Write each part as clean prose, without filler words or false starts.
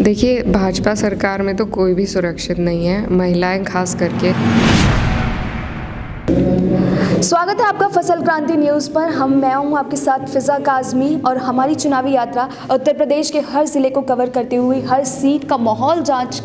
देखिए, भाजपा सरकार में तो कोई भी सुरक्षित नहीं है, महिलाएं खास करके। स्वागत है आपका फसल क्रांति न्यूज़ पर। मैं हूं आपके साथ फिजा काजमी और हमारी चुनावी यात्रा उत्तर प्रदेश के हर ज़िले को कवर करते हुए, हर सीट का माहौल जांच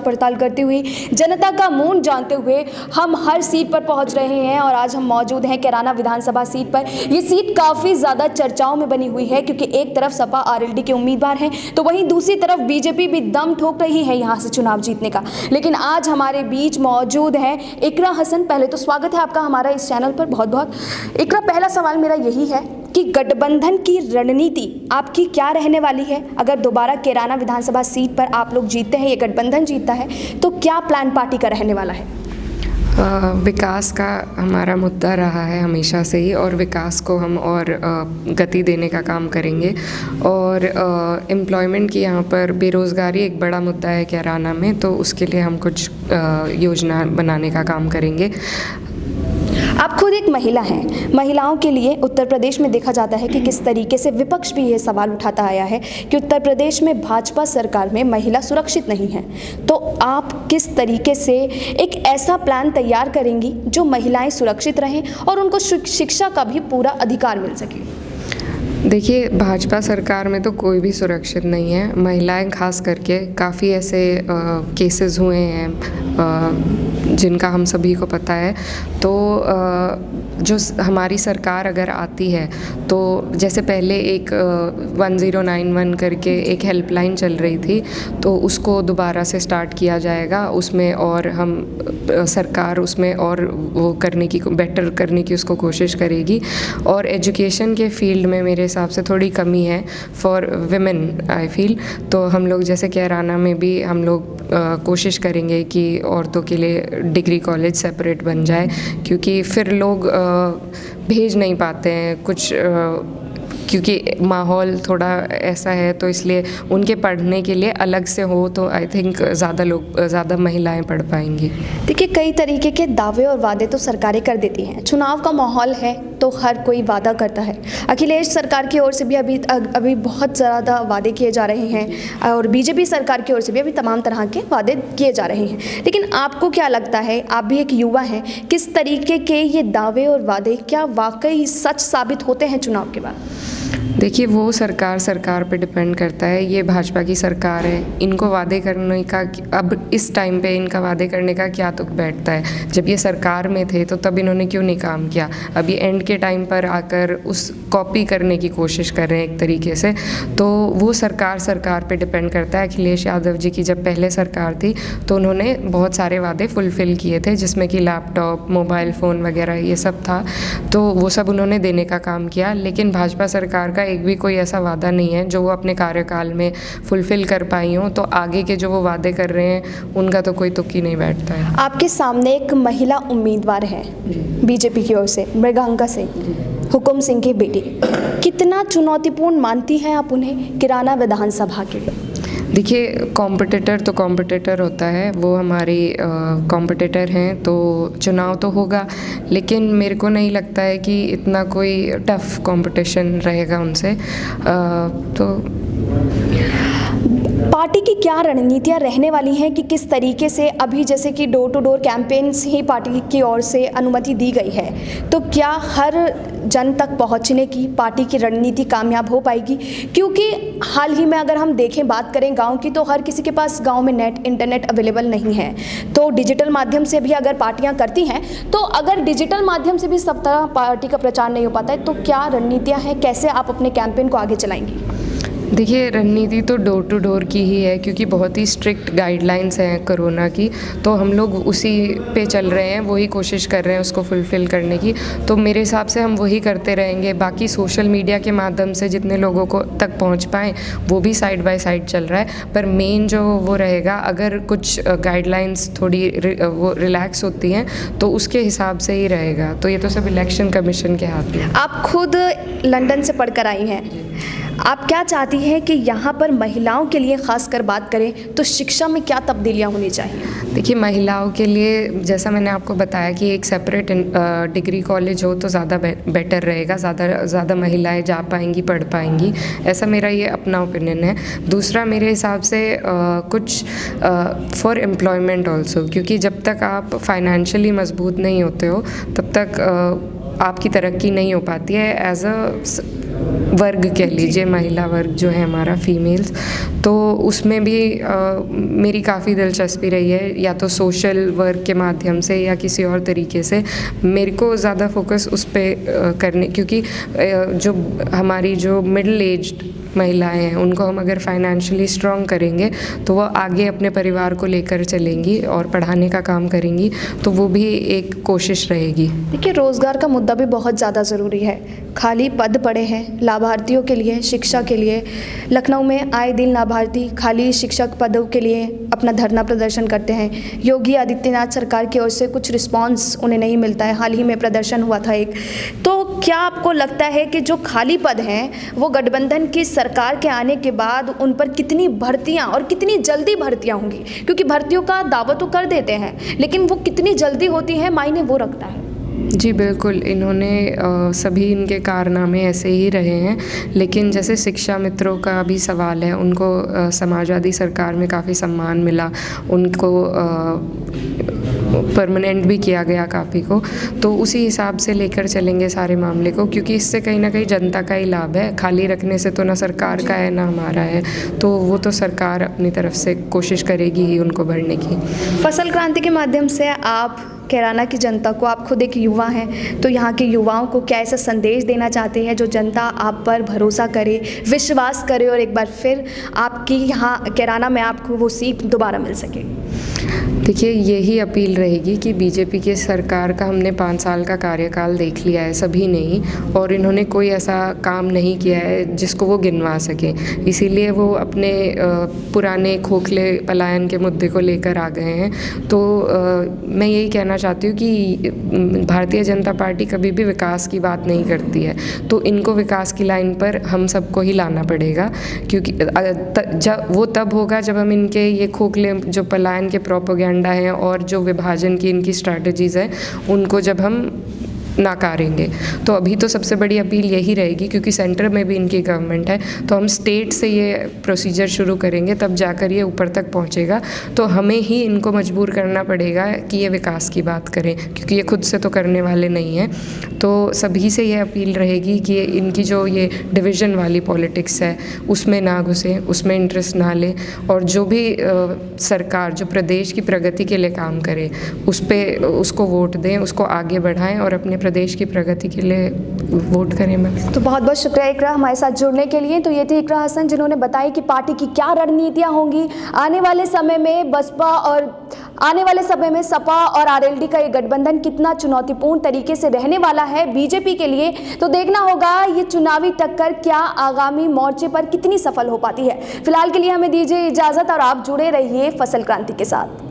पड़ताल करते हुए, जनता का मूड जानते हुए हम हर सीट पर पहुंच रहे हैं। और आज हम मौजूद हैं कैराना विधानसभा सीट पर। ये सीट काफ़ी ज़्यादा चर्चाओं में बनी हुई है क्योंकि एक तरफ सपा आरएलडी के उम्मीदवार हैं तो वहीं दूसरी तरफ बीजेपी भी दम ठोक रही है यहाँ से चुनाव जीतने का। लेकिन आज हमारे बीच मौजूद हैं इकरा हसन। पहले तो स्वागत है आपका हमारा इस चैनल पर, बहुत बहुत। इकरा, पहला सवाल मेरा यही है कि गठबंधन की रणनीति आपकी क्या रहने वाली है? अगर दोबारा कैराना विधानसभा सीट पर आप लोग जीतते हैं, ये गठबंधन जीतता है, तो क्या प्लान पार्टी का रहने वाला है? विकास का हमारा मुद्दा रहा है हमेशा से ही, और विकास को हम और गति देने का काम करेंगे। और एम्प्लॉयमेंट की यहाँ पर बेरोज़गारी एक बड़ा मुद्दा है कैराना में, तो उसके लिए हम कुछ योजना बनाने का काम करेंगे। आप खुद एक महिला हैं। महिलाओं के लिए उत्तर प्रदेश में देखा जाता है कि किस तरीके से विपक्ष भी ये सवाल उठाता आया है कि उत्तर प्रदेश में भाजपा सरकार में महिला सुरक्षित नहीं है। तो आप किस तरीके से एक ऐसा प्लान तैयार करेंगी जो महिलाएं सुरक्षित रहें और उनको शिक्षा का भी पूरा अधिकार मिल सके? देखिए, भाजपा सरकार में तो कोई भी सुरक्षित नहीं है। महिलाएं खास करके, काफ़ी ऐसे केसेस हुए हैं जिनका हम सभी को पता है। तो जो हमारी सरकार अगर आती है तो जैसे पहले एक 1091 करके एक हेल्पलाइन चल रही थी, तो उसको दोबारा से स्टार्ट किया जाएगा। उसमें और हम सरकार उसमें और वो करने की, बेटर करने की उसको कोशिश करेगी। और एजुकेशन के फील्ड में मेरे हिसाब से थोड़ी कमी है फॉर विमेन, आई फील। तो हम लोग जैसे कैराना में भी हम लोग कोशिश करेंगे कि औरतों के लिए डिग्री कॉलेज सेपरेट बन जाए, क्योंकि फिर लोग भेज नहीं पाते हैं कुछ, क्योंकि माहौल थोड़ा ऐसा है, तो इसलिए उनके पढ़ने के लिए अलग से हो तो आई थिंक ज़्यादा महिलाएं पढ़ पाएंगी। देखिए, कई तरीके के दावे और वादे तो सरकारें कर देती हैं। चुनाव का माहौल है तो हर कोई वादा करता है। अखिलेश सरकार की ओर से भी अभी बहुत ज़्यादा वादे किए जा रहे हैं और बीजेपी सरकार की ओर से भी अभी तमाम तरह के वादे किए जा रहे हैं। लेकिन आपको क्या लगता है, आप भी एक युवा हैं, किस तरीके के ये दावे और वादे क्या वाकई सच साबित होते हैं चुनाव के बाद? देखिए, वो सरकार पे डिपेंड करता है। ये भाजपा की सरकार है, इनको वादे करने का, अब इस टाइम पे इनका वादे करने का क्या तुक बैठता है? जब ये सरकार में थे तो तब इन्होंने क्यों नहीं काम किया? अभी एंड के टाइम पर आकर उस कॉपी करने की कोशिश कर रहे हैं एक तरीके से। तो वो सरकार पे डिपेंड करता है। अखिलेश यादव जी की जब पहले सरकार थी तो उन्होंने बहुत सारे वादे फुलफ़िल किए थे, जिसमें कि लैपटॉप, मोबाइल फ़ोन वगैरह ये सब था, तो वो सब उन्होंने देने का काम किया। लेकिन भाजपा सरकार का एक भी कोई ऐसा वादा नहीं है जो वो अपने कार्यकाल में फुलफ़िल कर पाई हों। तो आगे के जो वो वादे कर रहे हैं उनका तो कोई तुक ही नहीं बैठता है। आपके सामने एक महिला उम्मीदवार है बीजेपी की ओर से, मृगांका सिंह, हुकुम सिंह की बेटी। कितना चुनौतीपूर्ण मानती हैं आप उन्हें कैराना विधानसभा के लिए? देखिए, कॉम्पिटिटर होता है, वो हमारी कॉम्पिटिटर हैं, तो चुनाव तो होगा, लेकिन मेरे को नहीं लगता है कि इतना कोई टफ कंपटीशन रहेगा उनसे। तो पार्टी की क्या रणनीतियाँ रहने वाली हैं कि किस तरीके से, अभी जैसे कि डोर टू डोर कैंपेन्स ही पार्टी की ओर से अनुमति दी गई है, तो क्या हर जन तक पहुंचने की पार्टी की रणनीति कामयाब हो पाएगी? क्योंकि हाल ही में अगर हम देखें, बात करें गांव की, तो हर किसी के पास गांव में इंटरनेट अवेलेबल नहीं है। तो डिजिटल माध्यम से भी अगर पार्टियां करती हैं, तो अगर डिजिटल माध्यम से भी सब तरह पार्टी का प्रचार नहीं हो पाता है, तो क्या रणनीतियाँ हैं, कैसे आप अपने कैंपेन को आगे चलाएंगी? देखिए, रणनीति तो डोर टू डोर की ही है, क्योंकि बहुत ही स्ट्रिक्ट गाइडलाइंस हैं कोरोना की, तो हम लोग उसी पे चल रहे हैं, वही कोशिश कर रहे हैं उसको फुलफ़िल करने की। तो मेरे हिसाब से हम वही करते रहेंगे। बाकी सोशल मीडिया के माध्यम से जितने लोगों को तक पहुंच पाएँ वो भी साइड बाय साइड चल रहा है, पर मेन जो वो रहेगा, अगर कुछ गाइडलाइंस थोड़ी वो रिलैक्स होती हैं तो उसके हिसाब से ही रहेगा। तो ये तो सब इलेक्शन कमीशन के हाथ में। आप खुद लंदन से पढ़कर आई हैं, आप क्या चाहती हैं कि यहाँ पर महिलाओं के लिए खासकर बात करें तो शिक्षा में क्या तब्दीलियाँ होनी चाहिए? देखिए, महिलाओं के लिए जैसा मैंने आपको बताया कि एक सेपरेट डिग्री कॉलेज हो तो ज़्यादा बेटर रहेगा, ज़्यादा महिलाएं जा पाएंगी, पढ़ पाएंगी, ऐसा मेरा ये अपना ओपिनियन है। दूसरा मेरे हिसाब से कुछ फॉर एम्प्लॉयमेंट ऑल्सो, क्योंकि जब तक आप फाइनेंशियली मजबूत नहीं होते हो तब तक आपकी तरक्की नहीं हो पाती है एज अ वर्ग कह लीजिए, महिला वर्ग जो है हमारा, फीमेल्स। तो उसमें भी मेरी काफ़ी दिलचस्पी रही है, या तो सोशल वर्क के माध्यम से या किसी और तरीके से। मेरे को ज़्यादा फोकस उस पर करने, क्योंकि जो हमारी जो मिडिल एज्ड महिलाएं हैं उनको हम अगर फाइनेंशियली स्ट्रॉन्ग करेंगे तो वो आगे अपने परिवार को लेकर चलेंगी और पढ़ाने का काम करेंगी, तो वो भी एक कोशिश रहेगी। देखिए, रोज़गार का मुद्दा भी बहुत ज़्यादा ज़रूरी है। खाली पद पड़े हैं लाभार्थियों के लिए, शिक्षा के लिए। लखनऊ में आए दिन लाभार्थी खाली शिक्षक पदों के लिए अपना धरना प्रदर्शन करते हैं। योगी आदित्यनाथ सरकार की ओर से कुछ रिस्पांस उन्हें नहीं मिलता है। हाल ही में प्रदर्शन हुआ था एक। तो क्या आपको लगता है कि जो खाली पद हैं वो गठबंधन की सरकार के आने के बाद उन पर कितनी भर्तियां और कितनी जल्दी भर्तियां होंगी? क्योंकि भर्तियों का दावा तो कर देते हैं, लेकिन वो कितनी जल्दी होती है मायने वो रखता है। जी बिल्कुल, इन्होंने सभी इनके कारनामे ऐसे ही रहे हैं, लेकिन जैसे शिक्षा मित्रों का भी सवाल है, उनको समाजवादी सरकार में काफ़ी सम्मान मिला, उनको परमानेंट भी किया गया काफ़ी को, तो उसी हिसाब से लेकर चलेंगे सारे मामले को, क्योंकि इससे कहीं ना कहीं जनता का ही लाभ है। खाली रखने से तो ना सरकार का है ना हमारा है, तो वो तो सरकार अपनी तरफ से कोशिश करेगी ही उनको बढ़ने की। फसल क्रांति के माध्यम से आप कैराना की जनता को, आप खुद एक युवा हैं, तो यहाँ के युवाओं को क्या ऐसा संदेश देना चाहते हैं जो जनता आप पर भरोसा करे, विश्वास करे और एक बार फिर आपकी यहाँ कैराना में आपको वो सीट दोबारा मिल सके? देखिए, यही अपील रहेगी कि बीजेपी की सरकार का हमने 5 साल का कार्यकाल देख लिया है, सभी ने ही, और इन्होंने कोई ऐसा काम नहीं किया है जिसको वो गिनवा सके। इसीलिए वो अपने पुराने खोखले पलायन के मुद्दे को लेकर आ गए हैं। तो मैं यही कहना चाहती हूँ कि भारतीय जनता पार्टी कभी भी विकास की बात नहीं करती है, तो इनको विकास की लाइन पर हम सबको ही लाना पड़ेगा, क्योंकि जब वो तब होगा जब हम इनके ये खोखले जो पलायन के प्रोपेगेंडा हैं और जो विभाजन की इनकी स्ट्रैटेजीज़ हैं उनको जब हम नाकारेंगे। तो अभी तो सबसे बड़ी अपील यही रहेगी, क्योंकि सेंटर में भी इनकी गवर्नमेंट है, तो हम स्टेट से ये प्रोसीजर शुरू करेंगे, तब जाकर ये ऊपर तक पहुंचेगा। तो हमें ही इनको मजबूर करना पड़ेगा कि ये विकास की बात करें, क्योंकि ये खुद से तो करने वाले नहीं हैं। तो सभी से ये अपील रहेगी कि इनकी जो ये डिवीज़न वाली पॉलिटिक्स है उसमें ना घुसें, उसमें इंटरेस्ट ना लें, और जो भी सरकार जो प्रदेश की प्रगति के लिए काम करे उसको वोट दें, उसको आगे बढ़ाएं और अपने प्रदेश की प्रगति के लिए वोट करें। बस। तो बहुत बहुत शुक्रिया इकरा हमारे साथ जुड़ने के लिए। तो ये थी इकरा हसन, जिन्होंने बताया कि पार्टी की क्या रणनीतियां होंगी आने वाले समय में, बसपा और आने वाले समय में सपा और आरएलडी का ये गठबंधन कितना चुनौतीपूर्ण तरीके से रहने वाला है बीजेपी के लिए। तो देखना होगा ये चुनावी टक्कर क्या आगामी मोर्चे पर कितनी सफल हो पाती है। फिलहाल के लिए हमें दीजिए इजाजत और आप जुड़े रहिए फसल क्रांति के साथ।